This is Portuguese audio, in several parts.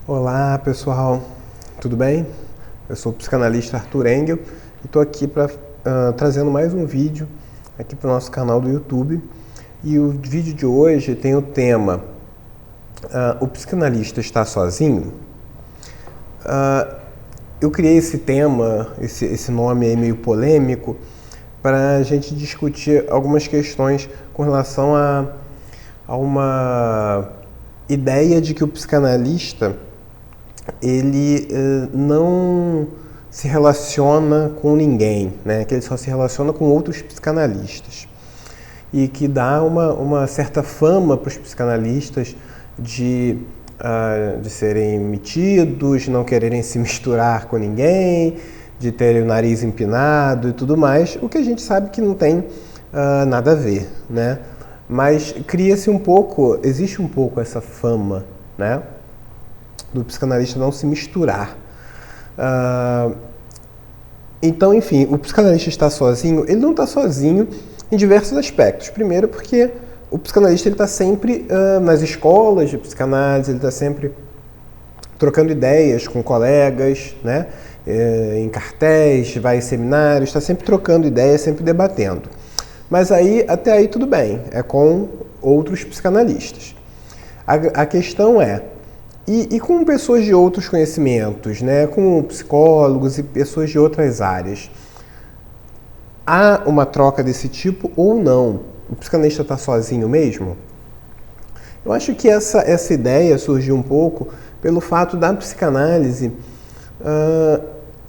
Olá pessoal, tudo bem? Eu sou o psicanalista Arthur Engel e estou aqui trazendo mais um vídeo aqui para o nosso canal do YouTube. E o vídeo de hoje tem o tema O psicanalista está sozinho? Eu criei esse tema, esse nome aí meio polêmico, para a gente discutir algumas questões com relação a uma ideia de que o psicanalista ele não se relaciona com ninguém, né? Que ele só se relaciona com outros psicanalistas. E que dá uma certa fama para os psicanalistas de serem metidos, não quererem se misturar com ninguém, de terem o nariz empinado e tudo mais, o que a gente sabe que não tem nada a ver, né? Mas cria-se existe um pouco essa fama, né? Do psicanalista não se misturar. Então, enfim, o psicanalista está sozinho, ele não está sozinho em diversos aspectos. Primeiro porque o psicanalista está sempre nas escolas de psicanálise, ele está sempre trocando ideias com colegas, né? Em cartéis, vai em seminários, está sempre trocando ideias, sempre debatendo. Mas até aí tudo bem, é com outros psicanalistas. A questão é, e com pessoas de outros conhecimentos, né? Com psicólogos e pessoas de outras áreas, há uma troca desse tipo ou não? O psicanalista está sozinho mesmo? Eu acho que essa ideia surgiu um pouco pelo fato da psicanálise,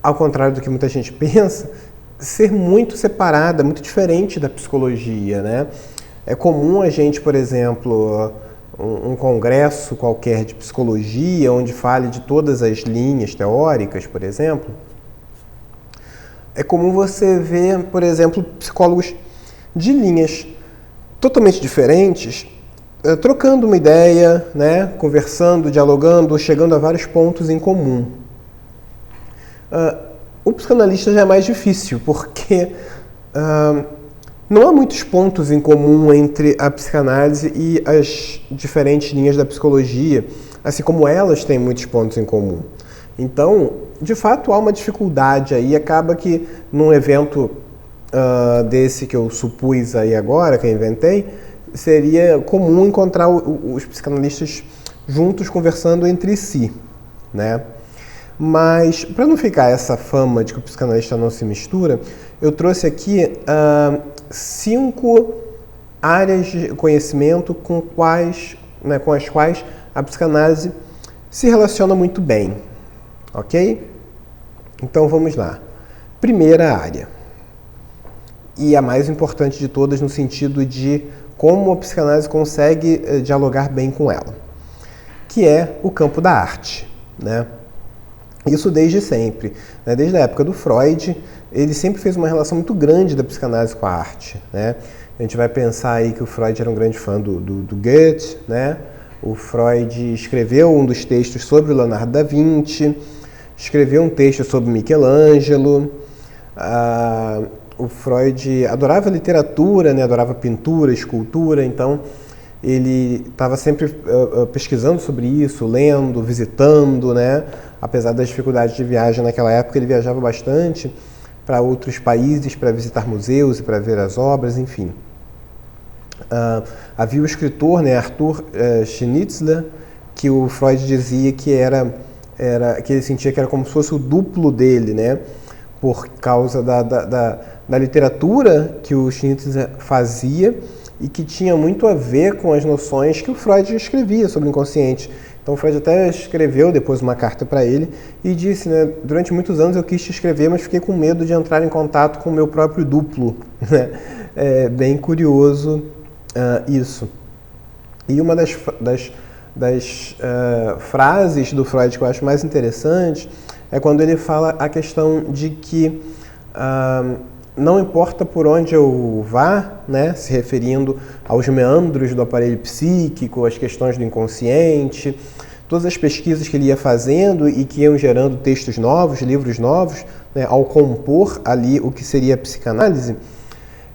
ao contrário do que muita gente pensa, ser muito separada, muito diferente da psicologia, né? É comum a gente, por exemplo, um congresso qualquer de psicologia, onde fale de todas as linhas teóricas, por exemplo, é comum você ver, por exemplo, psicólogos de linhas totalmente diferentes, trocando uma ideia, né? Conversando, dialogando, chegando a vários pontos em comum. O psicanalista já é mais difícil, porque não há muitos pontos em comum entre a psicanálise e as diferentes linhas da psicologia, assim como elas têm muitos pontos em comum. Então, de fato, há uma dificuldade aí. Acaba que num evento desse que eu supus aí agora, que eu inventei, seria comum encontrar os psicanalistas juntos conversando entre si, né? Mas, para não ficar essa fama de que o psicanalista não se mistura, eu trouxe aqui 5 áreas de conhecimento com as quais a psicanálise se relaciona muito bem, ok? Então vamos lá. Primeira área, e a mais importante de todas no sentido de como a psicanálise consegue dialogar bem com ela, que é o campo da arte, né? Isso desde sempre, né? Desde a época do Freud, ele sempre fez uma relação muito grande da psicanálise com a arte, né? A gente vai pensar aí que o Freud era um grande fã do Goethe, né? O Freud escreveu um dos textos sobre o Leonardo da Vinci, escreveu um texto sobre Michelangelo. O Freud adorava literatura, né? Adorava pintura, escultura, então ele estava sempre pesquisando sobre isso, lendo, visitando, né? Apesar das dificuldades de viagem naquela época, ele viajava bastante para outros países para visitar museus e para ver as obras, enfim. Havia o escritor, né, Arthur Schnitzler, que o Freud dizia que que ele sentia que era como se fosse o duplo dele, né? Por causa da literatura que o Schnitzler fazia e que tinha muito a ver com as noções que o Freud escrevia sobre o inconsciente. Então, o Freud até escreveu depois uma carta para ele e disse, né, durante muitos anos eu quis te escrever, mas fiquei com medo de entrar em contato com o meu próprio duplo. Né? É bem curioso isso. E uma das frases do Freud que eu acho mais interessante é quando ele fala a questão de que não importa por onde eu vá, né, se referindo aos meandros do aparelho psíquico, às questões do inconsciente, todas as pesquisas que ele ia fazendo e que iam gerando textos novos, livros novos, né, ao compor ali o que seria a psicanálise,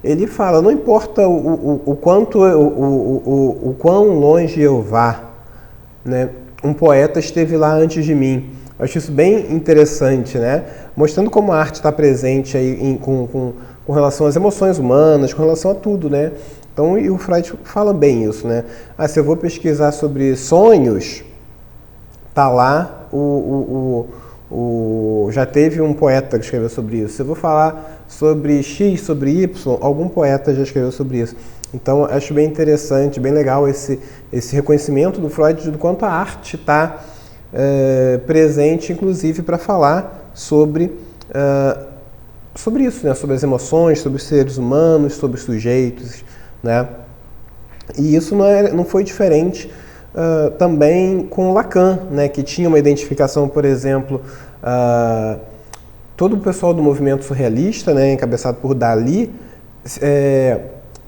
ele fala, não importa o quão longe eu vá, né, um poeta esteve lá antes de mim. Eu acho isso bem interessante, né? Mostrando como a arte está presente aí com relação às emoções humanas, com relação a tudo, né? Então, e o Freud fala bem isso, né? Se eu vou pesquisar sobre sonhos, tá lá já teve um poeta que escreveu sobre isso. Se eu vou falar sobre X, sobre Y, algum poeta já escreveu sobre isso. Então, acho bem interessante, bem legal esse reconhecimento do Freud do quanto a arte está presente, inclusive, para falar sobre isso, né? Sobre as emoções, sobre os seres humanos, sobre os sujeitos, né? E isso não foi diferente também com Lacan, né? Que tinha uma identificação, por exemplo, todo o pessoal do movimento surrealista, né? Encabeçado por Dalí,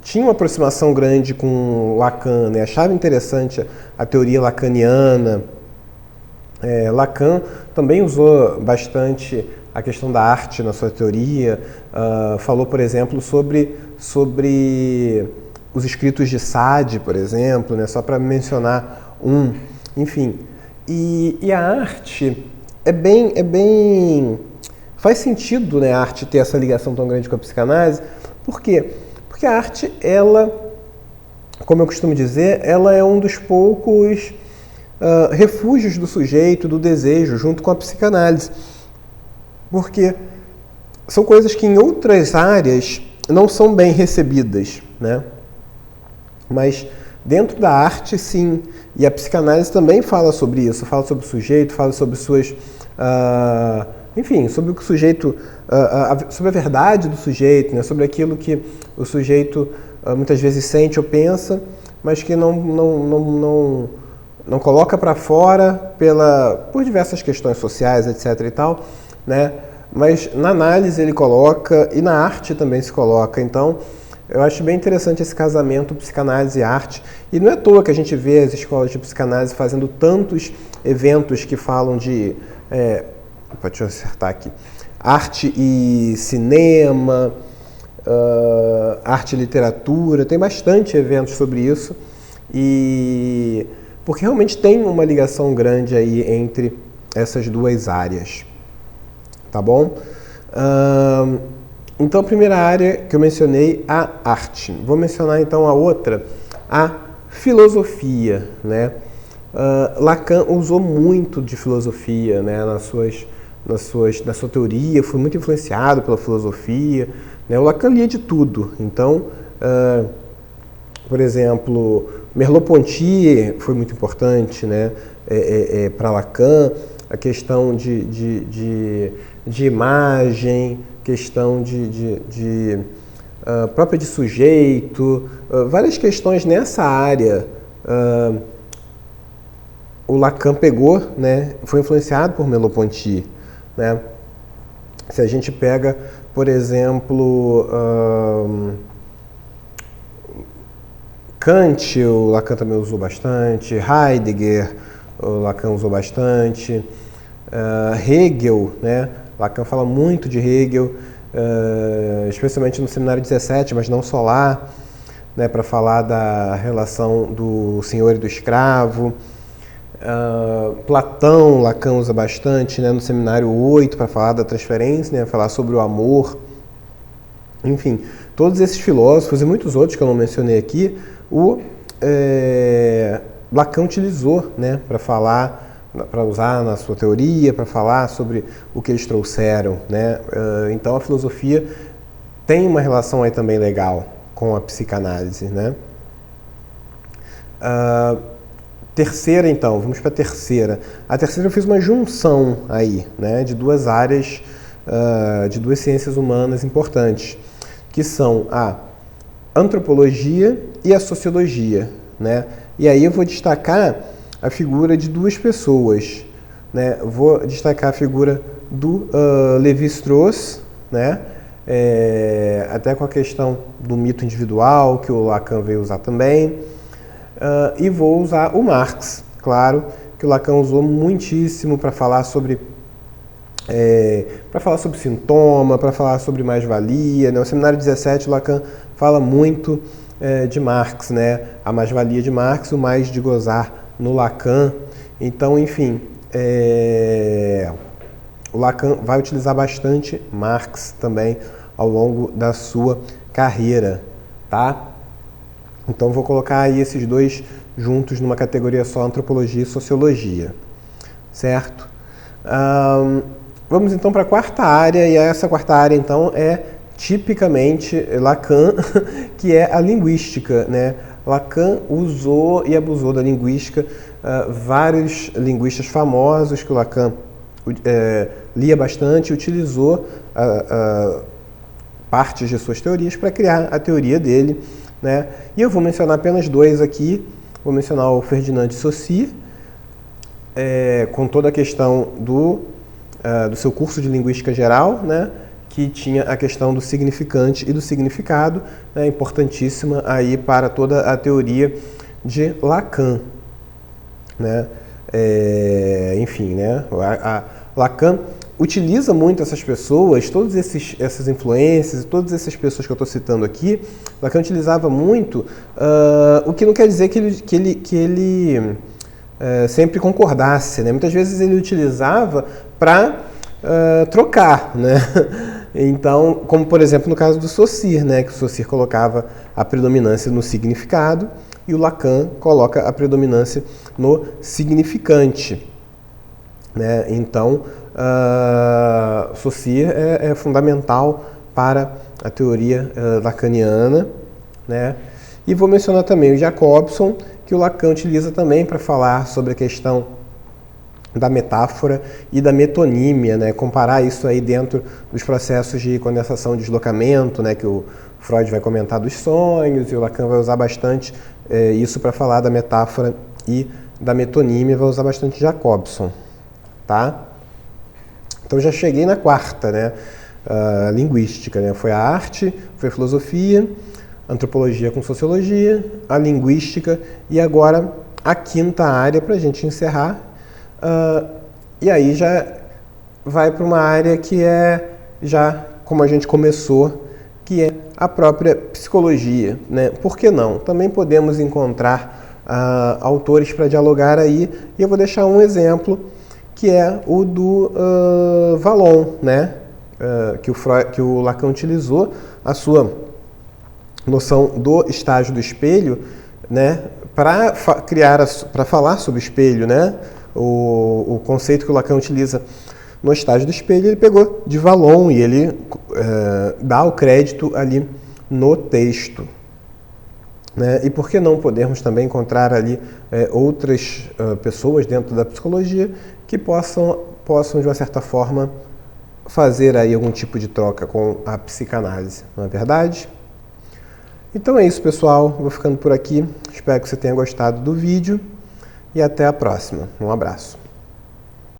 tinha uma aproximação grande com Lacan, né? Achava interessante a teoria lacaniana. Lacan também usou bastante a questão da arte na sua teoria, falou, por exemplo, sobre os escritos de Sade, por exemplo, né? Só para mencionar um, enfim. E a arte é bem... Faz sentido, né, a arte ter essa ligação tão grande com a psicanálise. Por quê? Porque a arte, ela, como eu costumo dizer, ela é um dos poucos refúgios do sujeito, do desejo, junto com a psicanálise. Porque são coisas que em outras áreas não são bem recebidas, né? Mas dentro da arte, sim. E a psicanálise também fala sobre isso, fala sobre o sujeito, fala sobre suas... enfim, sobre o que o sujeito... sobre a verdade do sujeito, né? Sobre aquilo que o sujeito muitas vezes sente ou pensa, mas que não coloca para fora por diversas questões sociais, etc. e tal, né? Mas na análise ele coloca e na arte também se coloca. Então, eu acho bem interessante esse casamento psicanálise e arte. E não é à toa que a gente vê as escolas de psicanálise fazendo tantos eventos que falam de... deixa eu acertar aqui. Arte e cinema, arte e literatura. Tem bastante eventos sobre isso. Porque realmente tem uma ligação grande aí entre essas duas áreas. Tá bom? Então, a primeira área que eu mencionei, a arte. Vou mencionar, então, a outra, a filosofia, né? Lacan usou muito de filosofia, né? na sua teoria, foi muito influenciado pela filosofia, né? O Lacan lia de tudo. Então, por exemplo, Merleau-Ponty foi muito importante, né? Para Lacan, a questão de imagem, questão própria de sujeito, várias questões nessa área. O Lacan pegou, né, foi influenciado por Merleau-Ponty, né? Se a gente pega, por exemplo, Kant, o Lacan também usou bastante, Heidegger, o Lacan usou bastante, Hegel, né? Lacan fala muito de Hegel, especialmente no Seminário 17, mas não só lá, né, para falar da relação do senhor e do escravo. Platão, Lacan usa bastante, né, no Seminário 8, para falar da transferência, né, falar sobre o amor. Enfim, todos esses filósofos e muitos outros que eu não mencionei aqui, Lacan utilizou, né, para usar na sua teoria, para falar sobre o que eles trouxeram, né? Então a filosofia tem uma relação aí também legal com a psicanálise, né? Terceira, então, vamos para a terceira. A terceira eu fiz uma junção aí, né, de duas áreas, de duas ciências humanas importantes, que são a antropologia e a sociologia, né? E aí eu vou destacar a figura de duas pessoas, né? Vou destacar a figura do Lévi-Strauss, né? Até com a questão do mito individual, que o Lacan veio usar também, e vou usar o Marx, claro, que o Lacan usou muitíssimo para falar sobre sintoma, para falar sobre mais-valia, né? No Seminário 17, o Lacan fala muito de Marx, né? A mais-valia de Marx, o mais de gozar no Lacan. Então, enfim, o Lacan vai utilizar bastante Marx também ao longo da sua carreira, tá? Então, vou colocar aí esses dois juntos numa categoria só, antropologia e sociologia, certo? Vamos então para a quarta área, e essa quarta área então é tipicamente Lacan, que é a linguística, né? Lacan usou e abusou da linguística, vários linguistas famosos que o Lacan lia bastante, utilizou partes de suas teorias para criar a teoria dele, né? E eu vou mencionar apenas dois aqui. Vou mencionar o Ferdinand de Saussure, com toda a questão do seu curso de linguística geral, né? Que tinha a questão do significante e do significado, né? Importantíssima aí para toda a teoria de Lacan, né? Enfim, né? Lacan utiliza muito essas pessoas, todas essas influências, todas essas pessoas que eu estou citando aqui. Lacan utilizava muito, o que não quer dizer que ele sempre concordasse, né? Muitas vezes ele utilizava para trocar, né? Então, como por exemplo no caso do Saussure, né? Que o Saussure colocava a predominância no significado e o Lacan coloca a predominância no significante, né? Então, Saussure é fundamental para a teoria lacaniana, né? E vou mencionar também o Jacobson, que o Lacan utiliza também para falar sobre a questão da metáfora e da metonímia, né? Comparar isso aí dentro dos processos de condensação e deslocamento, né? Que o Freud vai comentar dos sonhos, e o Lacan vai usar bastante isso para falar da metáfora e da metonímia, vai usar bastante Jacobson, tá? Então já cheguei na quarta, né? Linguística, né? Foi a arte, foi a filosofia, antropologia com sociologia, a linguística e agora a quinta área para a gente encerrar. E aí já vai para uma área que é já como a gente começou, que é a própria psicologia, né? Por que não? Também podemos encontrar autores para dialogar aí, e eu vou deixar um exemplo que é o do Vallon, né? Que o Lacan utilizou a sua noção do estágio do espelho, né? Para falar sobre o espelho, né? O conceito que o Lacan utiliza no estágio do espelho, ele pegou de Vallon e ele dá o crédito ali no texto, né? E por que não podermos também encontrar ali outras pessoas dentro da psicologia que possam, de uma certa forma, fazer aí algum tipo de troca com a psicanálise, não é verdade? Então é isso, pessoal. Vou ficando por aqui. Espero que você tenha gostado do vídeo e até a próxima. Um abraço.